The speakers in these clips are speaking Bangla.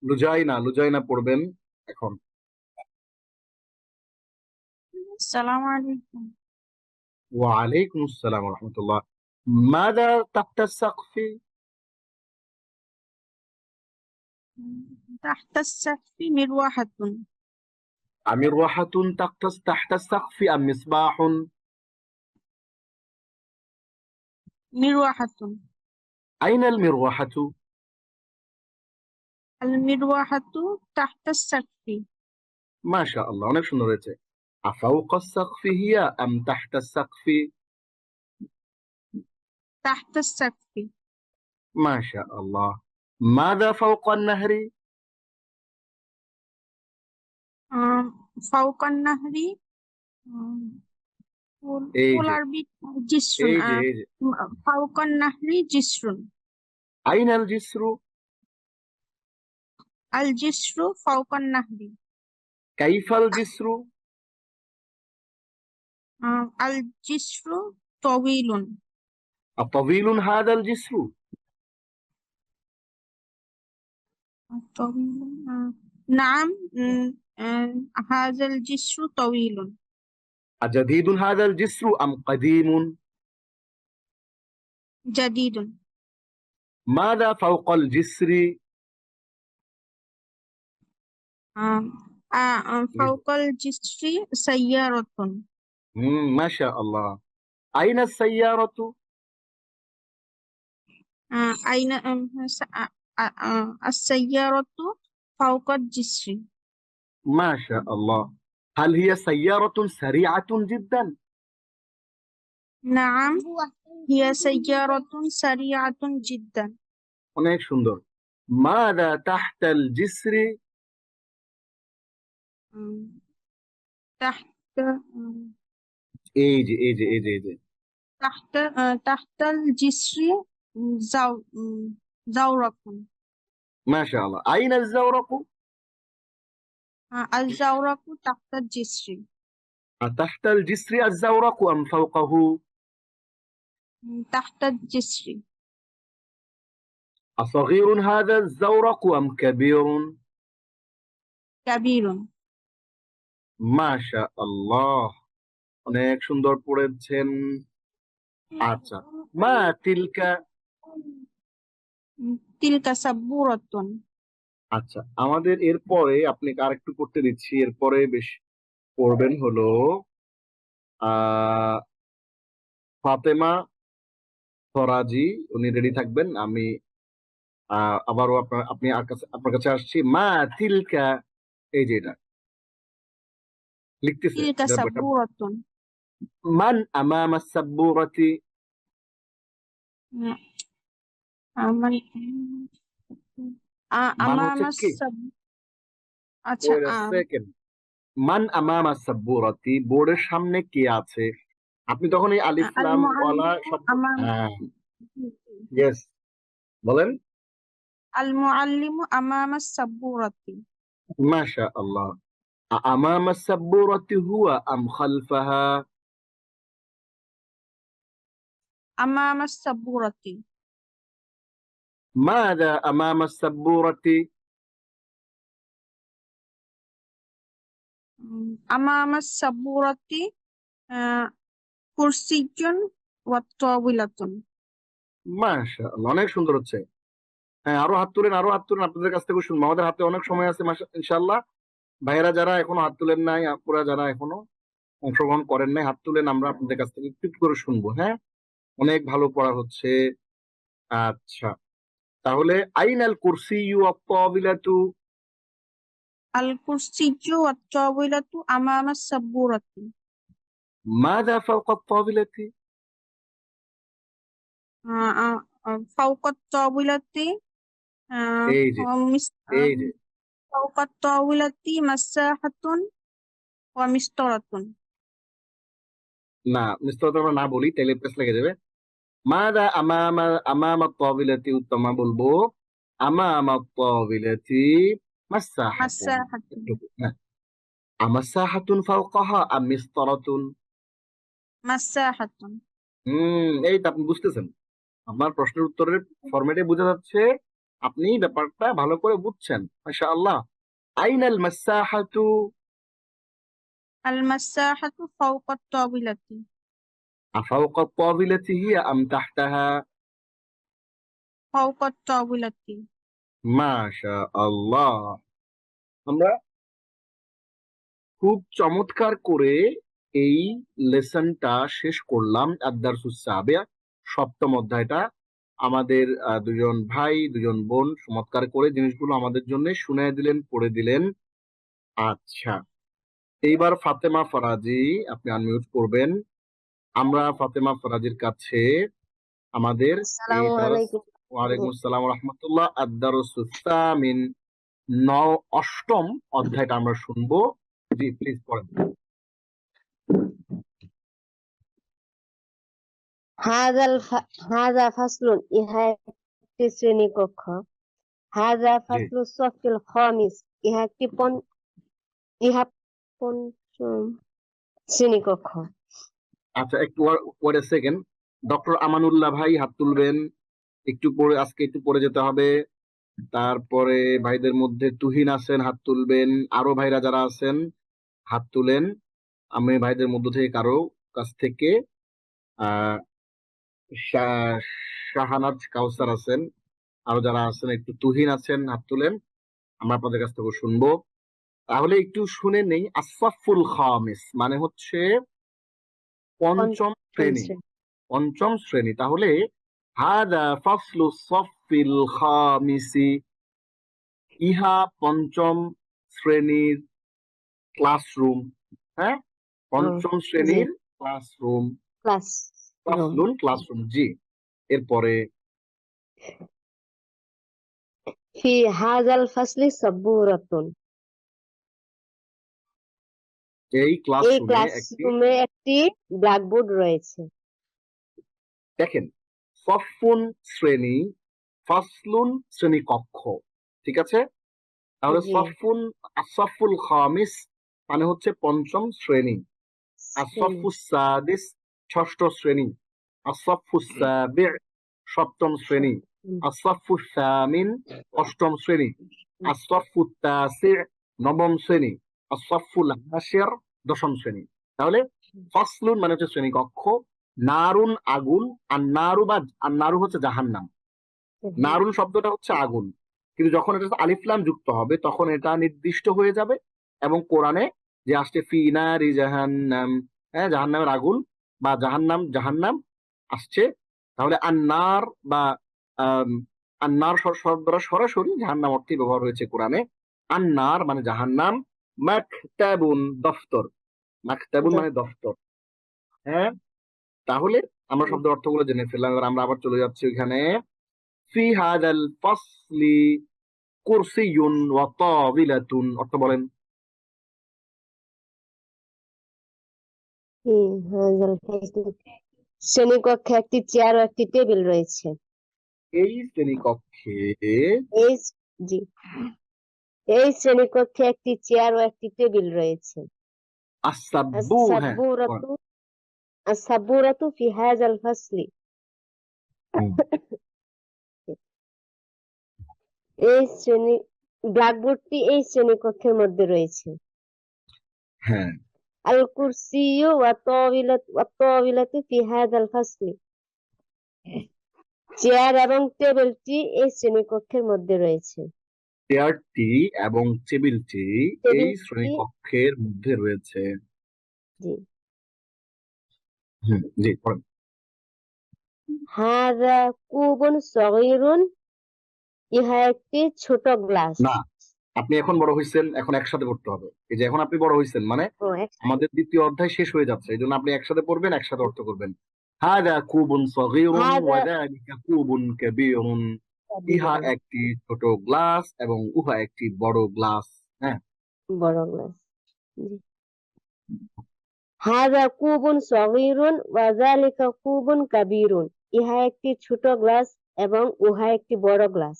লুজাইনা পড়বেন এখন। السلام عليكم. ওয়ালাইকুম আসসালাম ওয়া রাহমাতুল্লাহ। মাযা তাহতা সাকফি? تحت السقف مروحة. أمروحة تحت السقف أم مصباح؟ مروحة. أين المروحة؟ المروحة تحت السقف. ما شاء الله অনেক সুন্দর হয়েছে। أفوق السقف هي أم تحت السقف؟ تحت السقف. ما شاء الله. ماذا فوق النهر؟ فوق النهر. এই যে والعربي جسر. এই যে فوق النهر جسر. أين الجسر؟ الجسر فوق النهر. كيف الجسر؟ الجسر طويل. أطويل هذا الجسر؟ طويل. نعم. هذا الجسر طويل. أجديد هذا الجسر أم قديم؟ جديد. ماذا فوق الجسر؟ فوق الجسر سيارة. ما شاء الله. أين السيارة؟ أين السيارة فوق الجسر. ما شاء الله. هل هي سيارة سريعة جدا؟ نعم، هي سيارة سريعة جدا. অনেক সুন্দর। ماذا تحت الجسر؟ تحت এই যে تحت الجسر زورق. ما شاء الله. أين الزورق؟ الزورق تحت الجسر. تحت الجسر الزورق أم فوقه؟ تحت الجسر. أصغير هذا الزورق أم كبير؟ كبير. ما شاء الله অনেক সুন্দর পড়েছেন। আচ্ছা, মা তিলকা? تلك سبورة. আচ্ছা, আমাদের এরপরে আপনাকে আরেকটু করতে দিচ্ছি, এরপরে বেশ পড়বেন হলো ফাতেমা ফরাজি। উনি রেডি থাকবেন, আমি আবারও আপনার কাছে আসছি। মা তিলকা, এই যে এটা লিখতেছে। تلك سبورة. মান আমামা সাব্বুরাতি? মান أمام হচ্ছে কি? আচ্ছা। Wait a second. মান আমামা সাব্বুরাতি, বোর্ডের সামনে কে আছে? আপনি তখন এই আলিফ লাম ওয়ালা শব্দ, হ্যাঁ ইয়েস, বলেন। المعلم أمام السبورة. মাশা আল্লাহ। আমামা সাব্বুরাতি হুয়া আম খালফাহা? أمام السبورة. ماذا أمام السبورة؟ أمام السبورة كرسي وطاولة. মাশা আল্লাহ, অনেক সুন্দর হচ্ছে। হ্যাঁ, আরো হাত তুলেন, আপনাদের কাছ থেকে শুনবো। আমাদের হাতে অনেক সময় আছে ইনশাআল্লাহ। ভাইয়েরা যারা এখনো হাত তুলেন নাই, আপুরা যারা এখনো অংশগ্রহণ করেন নাই, হাত তুলেন, আমরা আপনাদের কাছ থেকে একটু করে শুনবো। হ্যাঁ, অনেক ভালো পড়া হচ্ছে। আচ্ছা, তাহলে আইনাল কুরসিয়্যু ওয়াত তাওবিলাতু? الكرسي والطاولة أمام السبورة. মাযা ফাওকা الطاولة؟ فوق الطاولة এই যে এই যে فوق الطاولة مساحة ومسطرة. না, মিস্ত্রি আমরা না বলি তাহলে প্রেস লেগে যাবে। মাযা আমামা الطاولة, উত্তমা বলবো আমামা الطاولة মাসসাহাতুন। مساحة. হ্যাঁ, আমাসাহাতুন ফাওকাহা আম মিসতারাতুন? مساحة. এই তো আপনি বুঝতেছেন, আপনার প্রশ্নের উত্তরের ফরম্যাটে বোঝা যাচ্ছে আপনি ব্যাপারটা ভালো করে বুঝছেন, মাশাআল্লাহ। আইনাল মাসাহাতু? المساحة فوق الطاولة. আফাওকা الطاولة هي أم تحتها؟ فوق الطاولة. মাশাআল্লাহ। আমরা খুব চমৎকার করে এই লেসনটা শেষ করলাম। আদ-দারসুস সাবিয়া, সপ্তম অধ্যায়টা। আমাদের দুজন ভাই দুজন বোন চমৎকার করে জিনিসগুলো আমাদের জন্য শুনিয়ে দিলেন, পড়ে দিলেন। আচ্ছা, এইবার ফাতেমা ফরাজি, আপনি আনমিউট করবেন। আমরা ফাতেমা ফরাজির কাছে আমাদের এই আসসালামু দারস, আলাইকুম। ওয়ালাইকুম আসসালাম ওয়া রাহমাতুল্লাহ, আদ-দারসুস সামিন, অষ্টম অধ্যায়টা আমরা শুনবো। জি প্লিজ পড়েন। হাযা ফাসলুন, ইহা একটি শ্রেণীকক্ষ। হাযা জি ফাসলু সফিল খামিস, ইহা পঞ্চম শ্রেণীকক্ষ। আচ্ছা, একটু wait a second. Doctor Amanullah ভাই হাত তুলবেন। একটু পরে, আজকে একটু পরে যেতে হবে। তারপরে ভাইদের মধ্যে তুহিন আছেন, হাত তুলবেন। আরো ভাইরা যারা আছেন হাত তুলেন। আমি ভাইদের মধ্য থেকে কারো কাছ থেকে আহ শাহানাজ কাউসার আছেন, আরো যারা আছেন, একটু তুহিন আছেন, হাত তুলেন। আমরা আপনাদের কাছ থেকে শুনবো। তাহলে একটু শুনে নেই। আসফাফুল খামিস মানে হচ্ছে পঞ্চম পঞ্চম শ্রেণী। শ্রেণী। পঞ্চম শ্রেণী। তাহলে হাদা ফাসলু সফিল খামিসি, ইহা পঞ্চম শ্রেণীর ক্লাসরুম। হ্যাঁ, পঞ্চম জি, শ্রেণীর classroom. Class room. Classroom, classroom, জি। এরপরে ফি হাযাল ফাসলি সাব্বুরাতুন, এই এই ক্লাসরুমে একটি, ক্লাসরুমে একটি ব্ল্যাকবোর্ড রয়েছে। দেখেন, সফুন শ্রেণী, ফাসলুন শ্রেণী কক্ষ, ঠিক আছে। তাহলে জি, সফুন, আসফুল খামিস মানে হচ্ছে পঞ্চম শ্রেণী। শ্রেণী। আসফুস সাদিস ষষ্ঠ শ্রেণী। আসফুস সাবি সপ্তম শ্রেণী। আসফুস সামিন অষ্টম শ্রেণী। আসফুত তাসি নবম শ্রেণী। আসফুল হাশির দশম শ্রেণী। তাহলে ফাসলুন মানে হচ্ছে শ্রেণী কক্ষ। নারুন আগুন, আর নারু বা আর নারু হচ্ছে জাহান্নাম। নারুন শব্দটা হচ্ছে আগুন, কিন্তু যখন এটা আলিফ লাম যুক্ত হবে তখন এটা নির্দিষ্ট হয়ে যাবে। এবং কোরআনে যে আসছে ফি নারি জাহান্নাম, হ্যাঁ, জাহান্নামের আগুন বা জাহান্নাম, জাহান্নাম আসছে। তাহলে আন্নার বা আম, আন্নার শব্দটা সরাসরি জাহান্নাম অর্থে ব্যবহার হয়েছে কোরআনে। আন্নার মানে জাহান্নাম। মাকতাবুন দফতর, মাকতাবুন মানে দফতর। হ্যাঁ, তাহলে আমরা শব্দের অর্থগুলো জেনে ফেললাম। এবার আমরা আবার চলে যাচ্ছি ওইখানে। ফি হাদাল ফাসলি কুরসিয়ুন ওয়া তাবিলাতুন, অর্থ বলেন। ফি হাযাল ফাসলি, শ্রেণীকক্ষে একটি চেয়ার ও একটি টেবিল রয়েছে। এই শ্রেণীকক্ষে এই জি, এই শ্রেণীকক্ষে একটি চেয়ার ও একটি টেবিল রয়েছে। আসাব্বু, হ্যাঁ বলেন। আস-সাব্বুরাতু, আস-সাব্বুরাতু ফি হাযাল ফাসলি, হুম, এই শ্রেণী ব্ল্যাকবোর্ডটি এই শ্রেণীকক্ষের মধ্যে রয়েছে। হ্যাঁ, আল কুরসিয়্যু ওয়া তাওয়াবিলাতু ফি হাযাল ফাসলি, চেয়ার এবং টেবিলটি এই শ্রেণীকক্ষের মধ্যে রয়েছে। চেয়ারটি এবং টেবিলটি এই টেবিলটি শ্রেণীকক্ষের মধ্যে রয়েছে। জি, জি পড়েন। হাযা কুবুন সগীরুন, ইহা একটি ছোট গ্লাস। না, আপনি এখন বড় হয়েছেন, এখন একসাথে পড়তে হবে। এই যে এখন আপনি বড় হয়েছেন মানে ও একসাথে। আমাদের দ্বিতীয় অধ্যায় শেষ হয়ে যাচ্ছে, এই জন্য আপনি একসাথে পড়বেন, একসাথে অর্থ করবেন। হাদা কুবুন সগীরুন হাযা ওয়া যালিকা কুবুন কাবীরুন, ইহা কাবীরুন, একটি ছোট গ্লাস এবং উহা একটি বড় গ্লাস। হ্যাঁ, বড় গ্লাস। জি। হাযা কুবুন সগীরুন ওয়া যালিকা কুবুন কাবীরুন, ইহা একটি ছোট গ্লাস এবং উহা একটি বড় গ্লাস।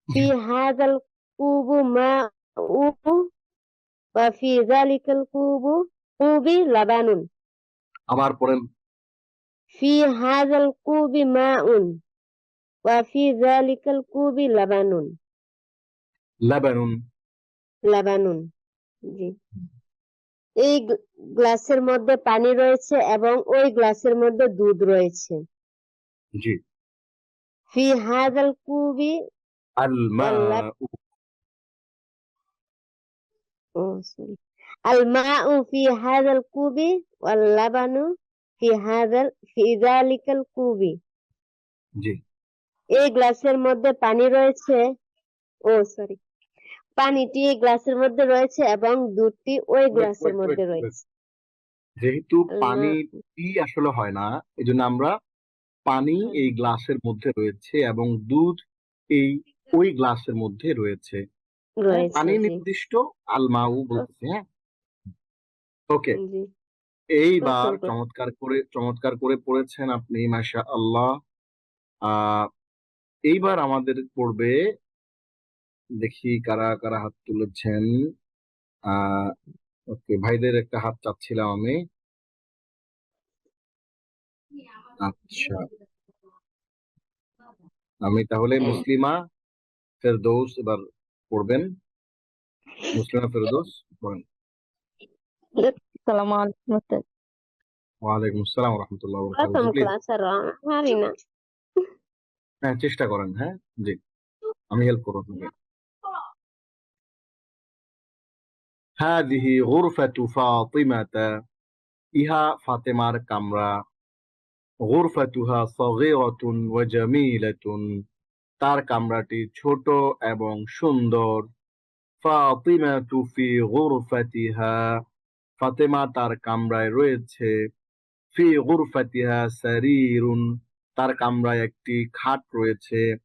ফি হাযাল কুবু মা'উ ওয়া ফি যালিকাল কুবি লাবানুন, আবার পড়েন। ফি হাযাল কুবি মা'উন, وفي ذلك الكوب لبن লাবানুন। লাবানুন জি এই গ্লাসের মধ্যে পানি রয়েছে এবং ওই গ্লাসের মধ্যে দুধ রয়েছে জি। في هذا الكوب واللبن الماء। سوري الماء في هذا الكوب واللبن في ذلك الكوب জি। এই গ্লাসের মধ্যে পানি রয়েছে সরি পানিটি এই গ্লাসের মধ্যে রয়েছে এবং দুধটি ওই গ্লাসের মধ্যে রয়েছে যেহেতু আল্লাহ। পানিটি আসলে হয় না, এই জন্য আমরা পানি এই গ্লাসের মধ্যে রয়েছে এবং দুধ এই ওই গ্লাসের মধ্যে রয়েছে। রয়েছে পানি জি নির্দিষ্ট, আলমাউ বলতেছে। হ্যাঁ, ওকে। জি এইবার প্রশ্ন করুন। চমৎকার করে পড়েছেন আপনি, মাশা আল্লাহ। এইবার আমাদের পড়বে, দেখি কারা কারা হাত তুলেছেন। ওকে, ভাইদের একটা হাত চাচ্ছিলাম আমি। আচ্ছা, আমি তাহলে মুসলিমা ফেরদৌস এবার পড়বেন। মুসলিমা ফেরদৌস পড়েন। আসসালামু আলাইকুম স্যার ওয়ালাইকুম আসসালাম রহমতুল্লাহ প্রথম প্লিজ। ক্লাস আর পারি না হ্যাঁ, চেষ্টা করেন। হ্যাঁ জি, আমি হেল্প করবো আপনাকে। হাদিহি গুরফাতু ফাতিমাতা, ইহা ফাতেমার কামরা। গুরফাতুহা সগীরাতুন ওয়া জামিলাতুন, তার কামরাটি ছোট এবং সুন্দর। ফাতিমাতু ফি গুরফাতিহা, ফাতেমা তার কামরায় রয়েছে। ফি গুরফাতিহা সারিরুন, তার কামরায় একটি খাট রয়েছে।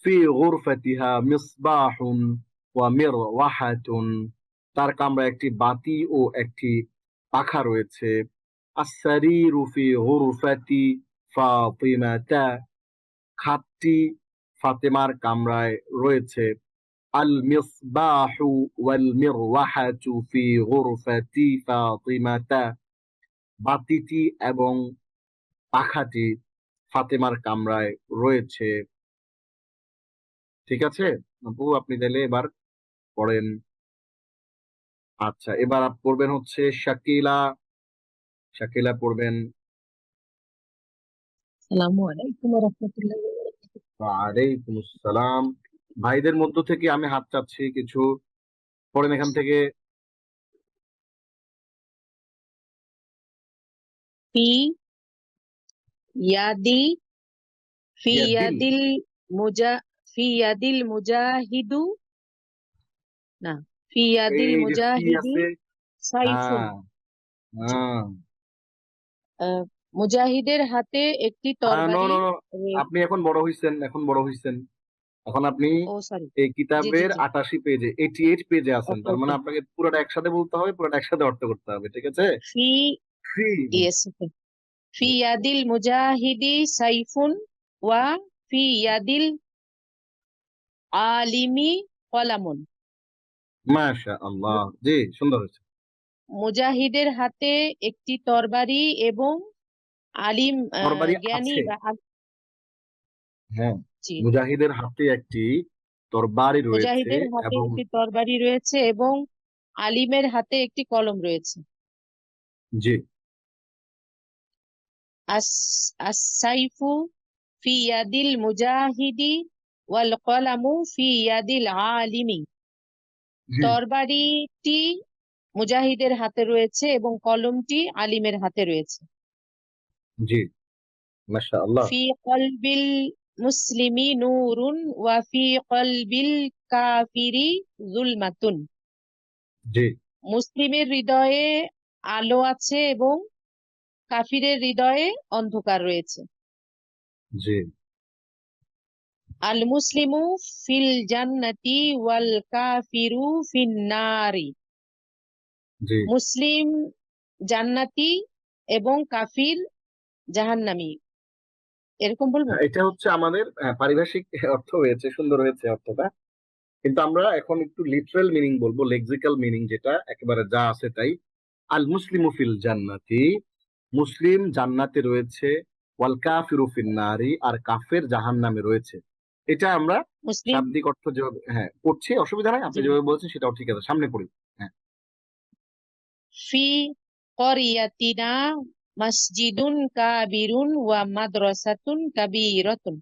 ফি গুরফাতিহা মিসবাহুন ওয়া মিরওয়াহাতুন, তার কামরায় একটি বাতি ও একটি পাখা রয়েছে। আস-সারিরু ফি গুরফাতি ফাতিমাতা, খাটটি ফাতেমার কামরায় রয়েছে। আল মিসবাহু ওয়াল মিরওয়াহাতু ফি গুরফাতি ফাতিমাতা, বাতিটি এবং পাখাটি ফাতেমার কামরায় রয়েছে। ঠিক আছে আপু, আপনি তাহলে এবার পড়েন। আচ্ছা, এবার পড়বেন হচ্ছে শাকিলা। শাকিলা পড়বেন। আসসালামু আলাইকুম ওয়া রাহমাতুল্লাহি ওয়া বারাকাতুহু। ওয়ালাইকুম আসসালাম। ভাইদের মধ্য থেকে আমি হাত চাচ্ছি, কিছু পড়েন এখান থেকে। ফি ইয়াদি ফি ইয়াদিল। ইয়াদিল মুজা ফি ইয়াদিল মুজাহিদু না ফি ইয়াদিল এই যে ফি মুজাহিদি আছে। সাইফুন। হ্যাঁ হ্যাঁ মুজাহিদের হাতে একটি নো তরবারি নো নো, রয়ে- আপনি এখন বড় হইছেন, এখন আপনি সরি এই জি জি কিতাবের জি 88 পেজে, 88 পেজে আছেন। ওকে তার মানে ওকে আপনাকে পুরোটা একসাথে বলতে হবে, পুরোটা একসাথে অর্থ করতে হবে। ঠিক আছে। ফি ফি। ইয়েস ওকে ফি ইয়াদিল মুজাহিদি সাইফুন ওয়া ফি ইয়াদিল আলিমি কলামুন। মাশা আল্লাহ, জি সুন্দর হয়েছে। মুজাহিদের হাতে একটি তরবারি এবং আলিম তরবারি জ্ঞানী আছে। হ্যাঁ, জি মুজাহিদের হাতে একটি তরবারি রয়েছে মুজাহিদের হাতে এবং একটি তরবারি রয়েছে এবং আলিমের হাতে একটি কলম রয়েছে। জি আস-সাইফু ফি ইয়াদিল মুজাহিদি ওয়াল কলামু ফি ইয়াদিল আলিমি। জি তরবারিটি মুজাহিদের হাতে রয়েছে এবং কলমটি আলিমের হাতে রয়েছে। জি মাশা আল্লাহ। ফি কলবিল মুসলিমি নূরুন ওয়া ফি কলবিল কাফিরি যুলমাতুন। জি মুসলিমের হৃদয়ে আলো আছে এবং কাফিরের হৃদয়ে অন্ধকার রয়েছে। জি আল মুসলিমু ফিল জান্নাতি ওয়াল কাফিরু ফিন নারি। জি মুসলিম জান্নাতি এবং কাফির জাহান্নামী। এরকম বলবো? এটা হচ্ছে আমাদের পারিভাষিক অর্থ হয়েছে, সুন্দর হয়েছে অর্থটা। কিন্তু আমরা এখন একটু লিটারাল মিনিং বলবো, লেক্সিক্যাল মিনিং, যেটা একেবারে যা আছে তাই। আল মুসলিমু ফিল জান্নাতি, মুসলিম জান্নাতে রয়েছে। ওয়াল কাফিরু ফিন্নারি, আর কাফের জাহান্নামে রয়েছে। এটা আমরা মুসলিম শাব্দিক অর্থ যেভাবে পড়ছি, অসুবিধা নাই, আপনি জি যেভাবে বলছেন সেটাও ঠিক আছে, সামনে পড়ি। হ্যাঁ, ফি করিয়াতিনা মসজিদুন কাবিরুন ওয়া মাদ্রাসাতুন কাবীরাতুন।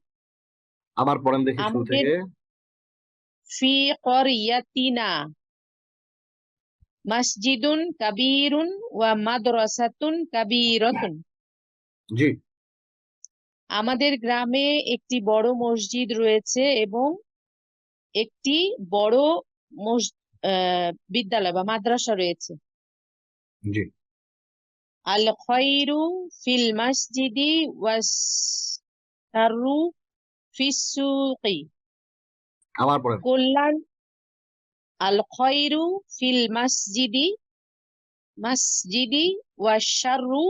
আবার পড়েন দেখি শুরু আমাদের থেকে। ফি করিয়াতিনা মসজিদুন কাবীরুন ওয়া মাদ্রাসাতুন কাবীরাতুন। জি, আমাদের গ্রামে একটি বড় মসজিদ রয়েছে এবং একটি বড় বিদ্যালয় বা মাদ্রাসা রয়েছে। জি, আল খয়রু ফিল মসজিদি ওয়াস শাররু ফিস সুকি। আবার পড়েন। কল্যাণ আল খয়রু ফিল মসজিদি ওয়াস শাররু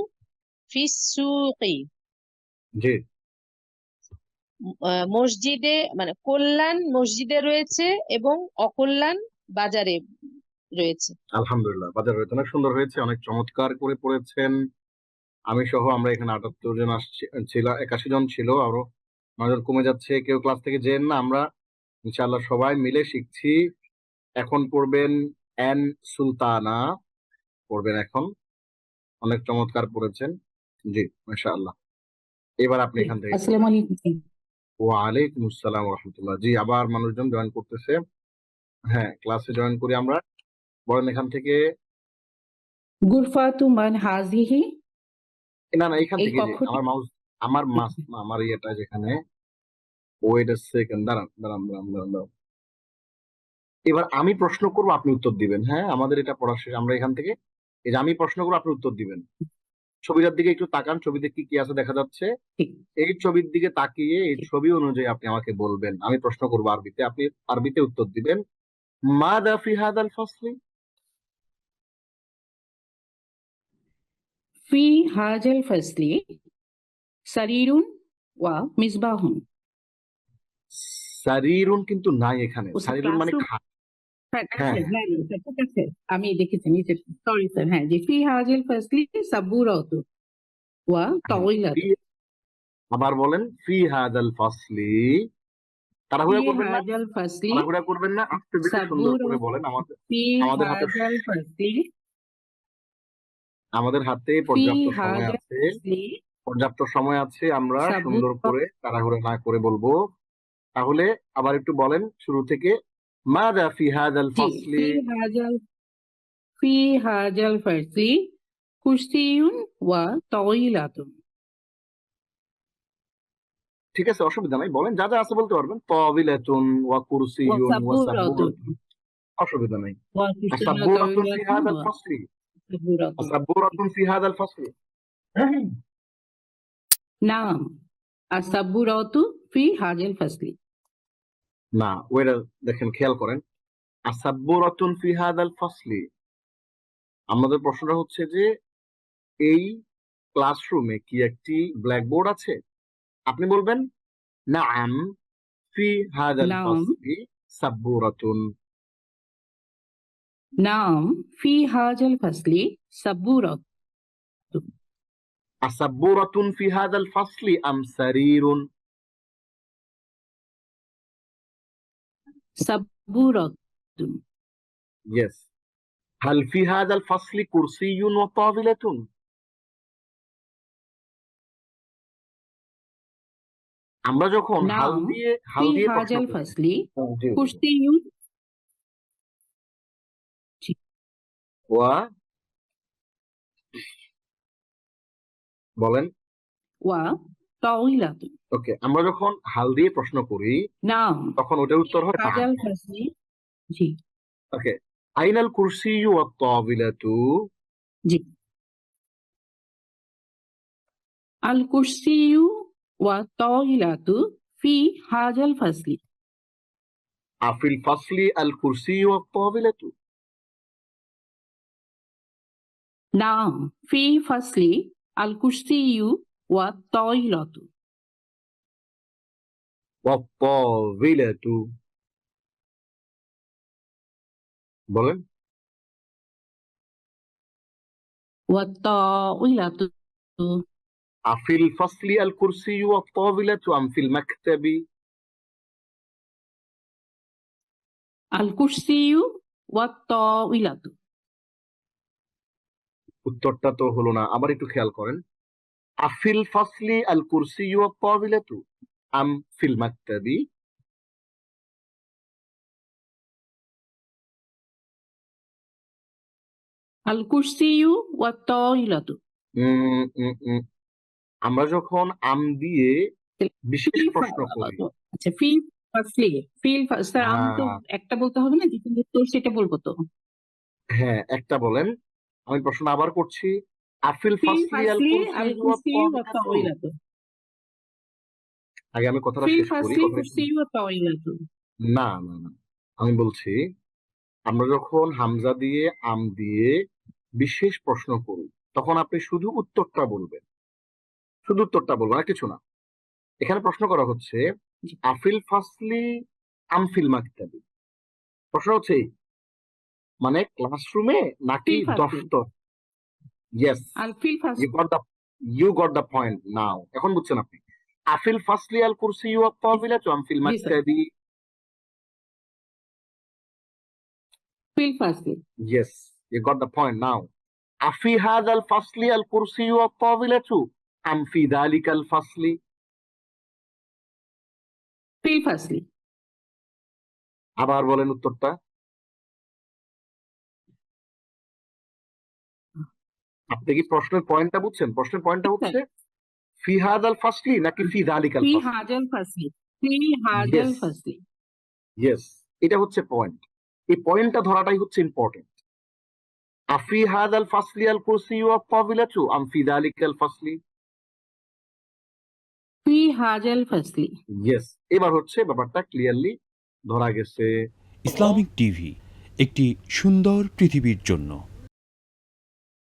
ফিস সুকি। জি, মসজিদে মানে কল্যাণ মসজিদে রয়েছে এবং অকল্যাণ বাজারে রয়েছে। আলহামদুলিল্লাহ, বাজার হয়েছে, অনেক সুন্দর হয়েছে, অনেক চমৎকার করে পড়েছেন। আমি সহ আমরা এখানে 78 জন ছিল, 81 জন ছিল, আরো 9 জন কমে যাচ্ছে, কেউ ক্লাস থেকে যেন না, আমরা ইনশাআল্লাহ সবাই মিলে শিখছি। এখন পড়বেন এন সুলতানা, পড়বেন এখন, অনেক চমৎকার পড়েছেন। জি, মাশাআল্লাহ। এবার আপনি এখান থেকে পড়বেন। আসসালামু আলাইকুম। ওয়ালাইকুম আসসালাম রহমতুল্লাহ। জি, আবার মানুষজন জয়েন করতেছে। হ্যাঁ, ক্লাসে জয়েন করি আমরা। বলেন এখান থেকে। গুরফাতু মান হাজিহি। না না, এখান এই থেকে, যে কক্ষটি আমার মাউস, আমার ইয়েটা যেখানে, ওয়েট আ সেকেন্ড, দাঁড়ান দাঁড়ান দাঁড়ান দাঁড়ান দাঁড়ান। এবার আমি প্রশ্ন করবো, আপনি উত্তর দিবেন। হ্যাঁ, আমাদের এটা পড়া শেষ, আমরা এখান থেকে, এই যে আমি প্রশ্ন করবো, আপনি উত্তর দিবেন। ছবিটার দিকে একটু তাকান, ছবিতে কি কি আছে দেখা যাচ্ছে। ঠিক এই ছবির দিকে তাকিয়ে এই ঠিক। ছবি অনুযায়ী আপনি আমাকে বলবেন। আমি প্রশ্ন করবো আরবিতে, আপনি আরবিতে উত্তর দিবেন। মাযা ফি হাদাল ফাসলি। ফি হাজাল ফাসলি সারিরুন ওয়া মিসবাহুন। সারিরুন কিন্তু নাই এখানে, ও স্যার সারিরুন মানে ক্লাসরুম। খাট। হ্যাঁ হ্যাঁ, স্যার, হ্যাঁ স্যার, ঠিক আছে, আমি দেখেছি নিচে। সরি স্যার, হ্যাঁ যে ফি হাজাল ফাসলি সাবুরাতু ওয়া হ্যাঁ, তাওইলাতু। আবার বলেন ফি হাদাল ফাসলি। ফি তাড়াহুড়া করবেন না, হাজাল ফাসলি তাড়াহুড়া করবেন না, আস্তে ধীরে সুন্দর করে সাবুরাতু। বলেন। আমাদের ফি আমাদের হাতে হাজাল ফাসলি আমাদের হাতে ফি পর্যাপ্ত সময় হাজাল আছে, ফাসলি পর্যাপ্ত সময় আছে, আমরা সুন্দর সাবুরাতু। করে তাড়াহুড়া না করে বলবো। তাহলে আবার একটু বলেন শুরু থেকে। মাযা ফি হাদাল জি, ফাসলি। ফি হাজাল ফাসলি কুরসিয়ুন ওয়া তাওইলাতুন। ঠিক আছে, অসুবিধা নাই, বলেন, যা যা আছে বলতে পারবেন। তাওবিলাতুন ওয়া কুরসিয়ুন ওয়া وسبورة সাবুরাতুন, অসুবিধা নাই। وكرسي আসাবুরাতুন ফি طويلة হাদাল ফাসলি, وسبورة. আসাবুরাতুন ফি হাদাল ফাসলি। نعم، السبورة في هذا الفصل. না, ওইটা দেখেন, খেয়াল করেন। আসাবুরাতুন ফি হাদাল ফাসলি, আমাদের প্রশ্নটা হচ্ছে যে এই ক্লাসরুমে কি একটি ব্ল্যাকবোর্ড আছে? আপনি বলবেন নাআম ফি হাদাল نعم، ফাসলি সাবুরাতুন। نعم في هذا الفصل سبورة. আসাবুরাতুন ফি হাদাল ফাসলি আম সারিরুন। سبورة. ইয়েস। হাল ফি হাদাল ফাসলি কুরসিয়ুন ওয়া তাবিলাতুন। আমরা যখন হাল نعم দিয়ে في প্রশ্ন هذا করি। الفصل জি, كرسي ওয়া, বলেন। وطاولة. ওকে, আমরা যখন হাল দিয়ে প্রশ্ন করি نعم তখন ওটার في উত্তর হয় هذا নাম। الفصل. জি ওকে, আইনাল কুরসিয়ু ওয়াত তাবিলাতু। জি। الكرسي والطاولة في هذا الفصل. আফিল ফাসলি আল কুরসিয়ু ওয়াত তাবিলাতু। نعم في فصل الكرسي والطاولة. ওয়াত তাবিলাতু, বলেন। والطاولة আফিল ফাসলি আল কুরসি ওয়াত তাওবিলাতু আম ফিল মাকতাবি? আল কুরসিয়ু ওয়াত তাওইলাতু। উত্তরটা তো হলো না, আবার একটু খেয়াল করেন। আফিল ফাসলি আল কুরসি ওয়াত তাওবিলাতু আম ফিল মাকতাবি? আল কুরসিয়ু ওয়াত তাওইলাতু। উম, উম, উম। আমরা যখন আম দিয়ে বিশেষ প্রশ্ন করি, আচ্ছা ফিল ফার্স্টলি, স্যার আম তো হ্যাঁ একটা বলতে হবে না, যেটা তো সেটা বলবো তো। হ্যাঁ একটা বলেন। আমি প্রশ্ন আবার করছি। আফিল ফিল ফাসলি আল ফার্স্টলি কুরসি আল ওয়াত কুরসিয়ু ওয়াত তাওবিলাতু? তাওইলাতু। আগে আমি কথাটা ফিল শেষ করি, ফার্স্টলি কথাটা কুরসিয়ু ওয়াত তাওইলাতু। না না না, আমি বলছি আমরা যখন হামজা দিয়ে আম দিয়ে বিশেষ প্রশ্ন করি, তখন আপনি শুধু উত্তরটা বলবেন, শুধু উত্তরটা বলবেন, আর কিছু না। এখানে প্রশ্ন করা হচ্ছে জি। আফিল ফাসলি আম ফিল মাকতাবি। প্রশ্ন হচ্ছে এই, মানে ক্লাসরুমে নাকি ফিল ফার্স্টলি, দফতর? ইয়েস, আল ফিল ফার্স্ট, you got the point now. এখন বুঝছেন আপনি। আফিল ফাসলি আল কুরসি ওয়াত তাওবিলাতু আম ফিল জি স্যার, মাকতাবি? ফিল ফার্স্টলি, Yes, you got the point now. أفي هذا الفصل الكرسي والطاولة أم في ذلك الفصل؟ ফিল ফার্স্টলি। আবার বলেন উত্তরটা। আপনি কি প্রশ্নের পয়েন্টটা বুঝছেন? প্রশ্নের পয়েন্টটা হচ্ছে ফি হাদাল ফাসলি নাকি ফি যালিকাল ফি ফাসলি? হাজাল ফার্স্টলি, ফি হাজাল ইয়েস ফার্স্টলি। ইয়েস, এটা হচ্ছে পয়েন্ট। এই পয়েন্টটা ধরাটাই হচ্ছে ইম্পর্টেন্ট। আফি হাদাল ফাসলি আল কুরসি ওয়াত তাওবিলাতু আম ফি যালিকাল ফাসলি? ফি হাজাল ফার্স্টলি। ইয়েস, এবার হচ্ছে ব্যাপারটা ক্লিয়ারলি ধরা গেছে। ইসলামিক টিভি, একটি সুন্দর পৃথিবীর জন্য।